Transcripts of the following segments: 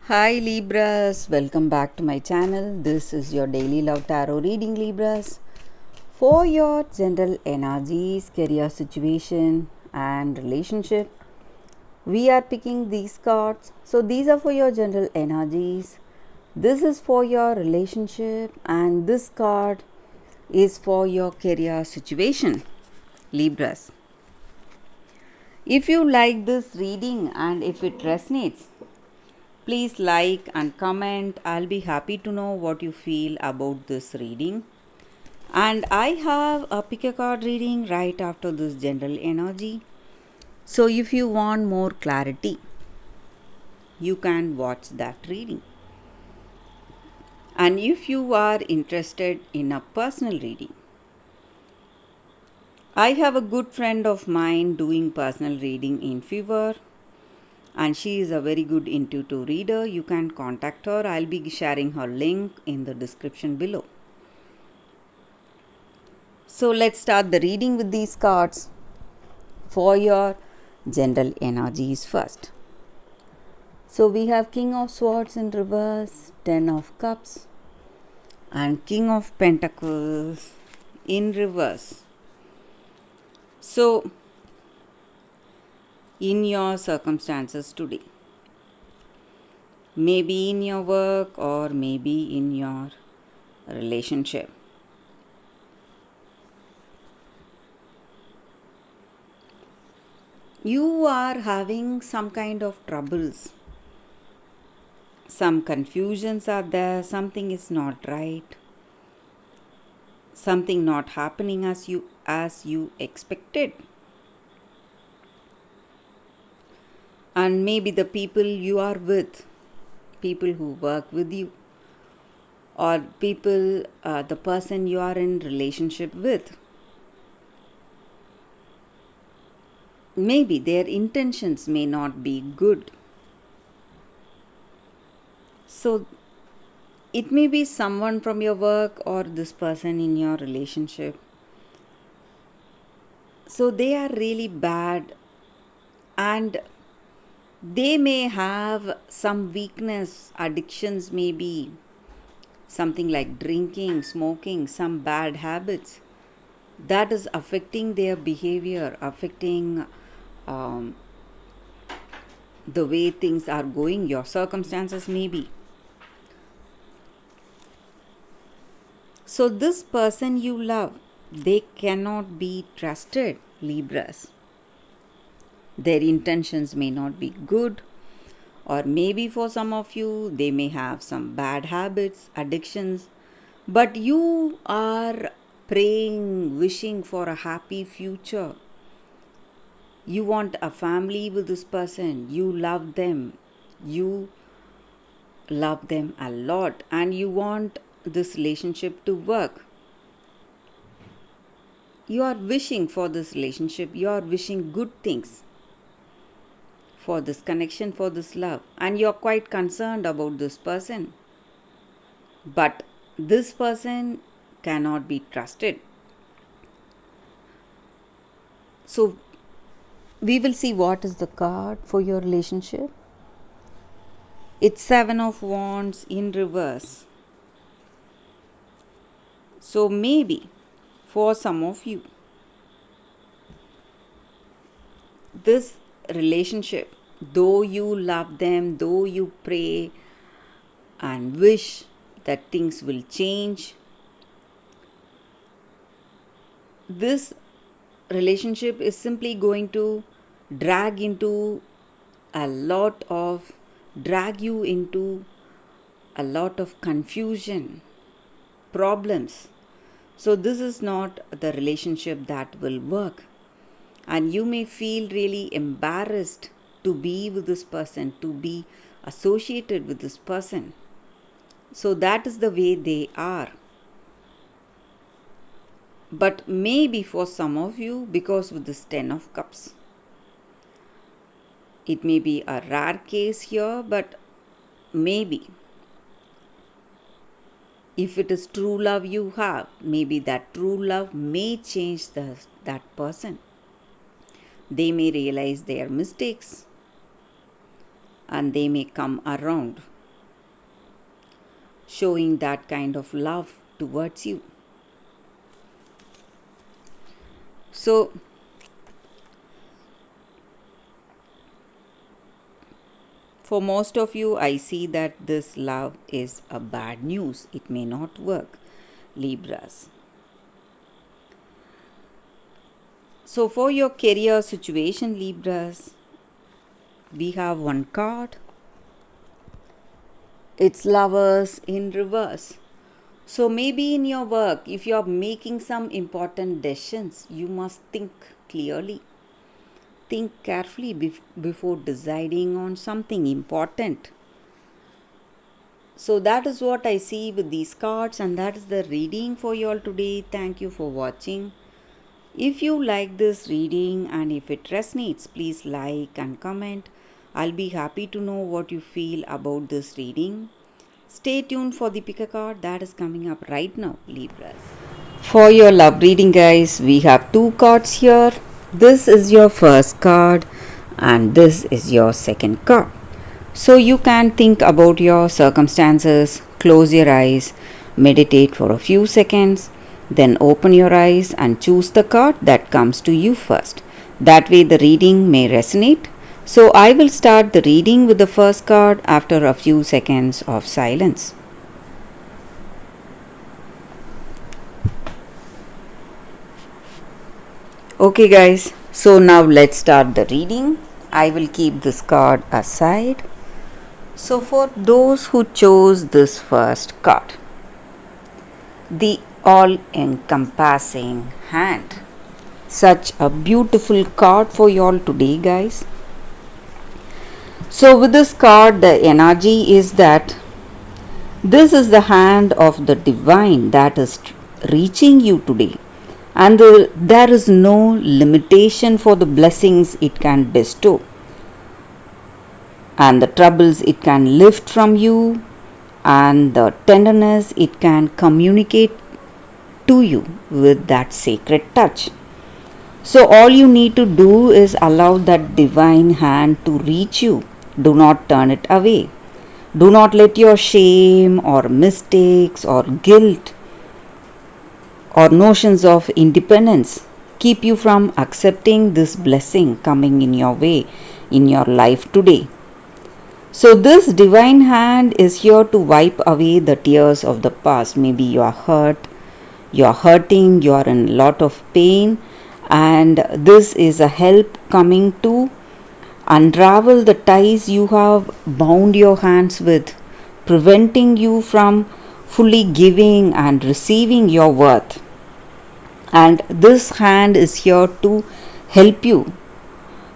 Hi Libras, welcome back to my channel. This is your daily love tarot reading, Libras. For your general energies, career situation, and relationship, we are picking these cards. So, these are for your general energies. This is for your relationship, and this card is for your career situation, Libras. If you like this reading and if it resonates, please like and comment. I'll be happy to know what you feel about this reading. And I have a pick a card reading right after this general energy. So if you want more clarity, you can watch that reading. And if you are interested in a personal reading, I have a good friend of mine doing personal reading in Fever, and she is a very good intuitive reader. You can contact her. I'll be sharing her link in the description below. So let's start the reading with these cards for your general energies first. So we have King of Swords in reverse, Ten of Cups, and King of Pentacles in reverse. So, in your circumstances today, maybe in your work or maybe in your relationship, you are having some kind of troubles. Some confusions are there, something is not right, something not happening as you expected. And maybe the people you are with, people who work with you, or people the person you are in relationship with, maybe their intentions may not be good. So it may be someone from your work or this person in your relationship. So they are really bad, and they may have some weakness, addictions, maybe something like drinking, smoking, some bad habits that is affecting their behavior, affecting um, the way things are going, your circumstances, maybe. So, this person you love, they cannot be trusted, Libras. Their intentions may not be good, or maybe for some of you, they may have some bad habits, addictions, but you are praying, wishing for a happy future. You want a family with this person, you love them, you love them a lot, and you want this relationship to work. You are wishing for this relationship, you are wishing good things for this connection, for this love, and you are quite concerned about this person. But this person cannot be trusted. So, we will see what is the card for your relationship. It's Seven of Wands in reverse. So, maybe for some of you, this relationship, though you love them, though you pray and wish that things will change, this relationship is simply going to drag into a lot of drag you into a lot of confusion, problems. So this is not the relationship that will work, and you may feel really embarrassed to be with this person, to be associated with this person. So that is the way they are. But maybe for some of you, because with this Ten of Cups, it may be a rare case here, but maybe if it is true love you have, maybe that true love may change that person. They may realize their mistakes and they may come around. showing that kind of love towards you. So, for most of you, I see that this love is a bad news. It may not work, Libras. So, for your career situation, Libras, we have one card. It's Lovers in reverse. So, maybe in your work, if you are making some important decisions, you must think clearly. Think carefully before deciding on something important. So that is what I see with these cards, and that is the reading for you all today. Thank you for watching. If you like this reading and if it resonates, please like and comment. I'll be happy to know what you feel about this reading. Stay tuned for the pick a card that is coming up right now, Libras. For your love reading, guys, we have two cards here. This is your first card and this is your second card. So you can think about your circumstances, close your eyes, meditate for a few seconds, then open your eyes and choose the card that comes to you first. That way the reading may resonate. So I will start the reading with the first card after a few seconds of silence. Okay guys, so now let's start the reading. I will keep this card aside. So for those who chose this first card, the all-encompassing hand. Such a beautiful card for you all today, guys. So with this card, the energy is that this is the hand of the divine that is reaching you today. And there is no limitation for the blessings it can bestow and the troubles it can lift from you and the tenderness it can communicate to you with that sacred touch. So all you need to do is allow that divine hand to reach you. Do not turn it away. Do not let your shame or mistakes or guilt or notions of independence keep you from accepting this blessing coming in your way in your life today. So this divine hand is here to wipe away the tears of the past. Maybe you are hurt, you are hurting, you are in a lot of pain, and this is a help coming to unravel the ties you have bound your hands with, preventing you from fully giving and receiving your worth. And this hand is here to help you,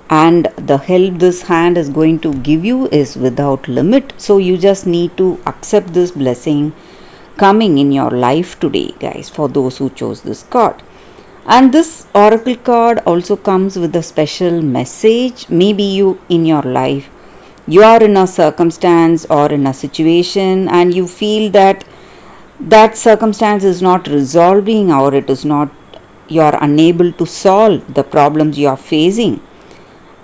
and the help this hand is going to give you is without limit. So you just need to accept this blessing coming in your life today, guys, for those who chose this card. And this oracle card also comes with a special message. Maybe you in your life, you are in a circumstance or in a situation and you feel that that circumstance is not resolving, or it is not, you are unable to solve the problems you are facing.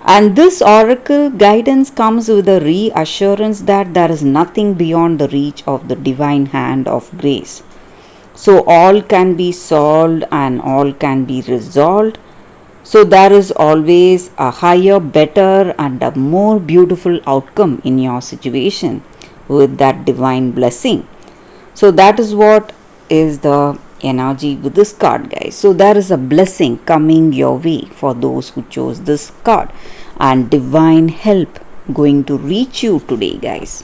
And this oracle guidance comes with a reassurance that there is nothing beyond the reach of the divine hand of grace. So all can be solved and all can be resolved. So there is always a higher, better and a more beautiful outcome in your situation with that divine blessing. So that is what is the energy with this card, guys. So there is a blessing coming your way for those who chose this card, and divine help going to reach you today, guys.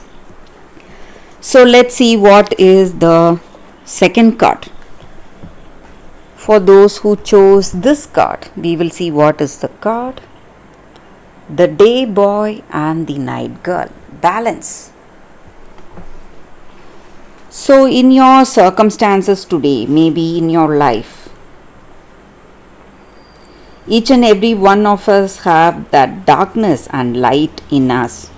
So let's see what is the second card. For those who chose this card, we will see what is the card. The day boy and the night girl. Balance. So in your circumstances today, maybe in your life, each and every one of us have that darkness and light in us,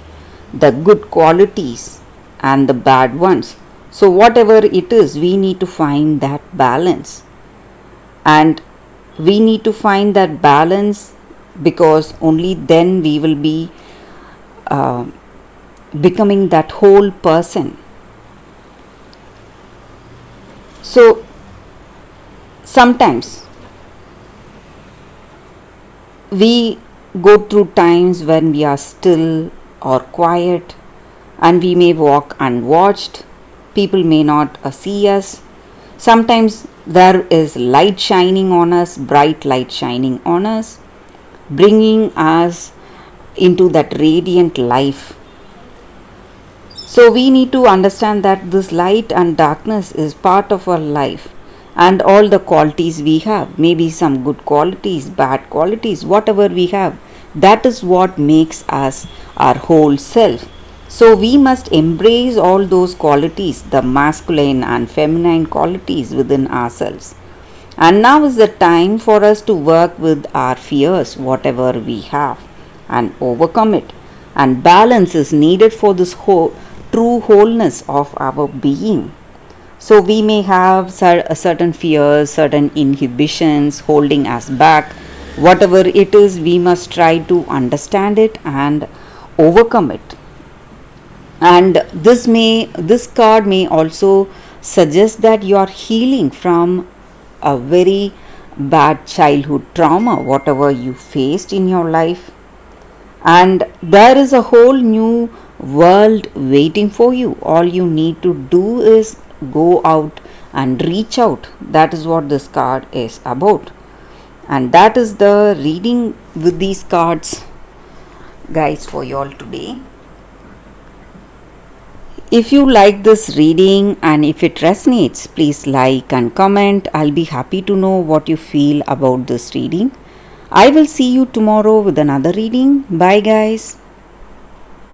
the good qualities and the bad ones. So whatever it is, we need to find that balance. And we need to find that balance because only then we will be becoming that whole person. So sometimes we go through times when we are still or quiet, and we may walk unwatched. People may not see us. Sometimes there is light shining on us, bright light shining on us, bringing us into that radiant life. So we need to understand that this light and darkness is part of our life, and all the qualities we have, maybe some good qualities, bad qualities, whatever we have, that is what makes us our whole self. So we must embrace all those qualities, the masculine and feminine qualities within ourselves. And now is the time for us to work with our fears, whatever we have, and overcome it. And balance is needed for this true wholeness of our being. So we may have certain fears, certain inhibitions holding us back. Whatever it is, we must try to understand it and overcome it. And this card may also suggest that you are healing from a very bad childhood trauma, whatever you faced in your life, and there is a whole new world waiting for you. All you need to do is go out and reach out. That is what this card is about, and that is the reading with these cards, guys, for you all today. If you like this reading and if it resonates, please like and comment. I'll be happy to know what you feel about this reading. I will see you tomorrow with another reading. Bye, guys.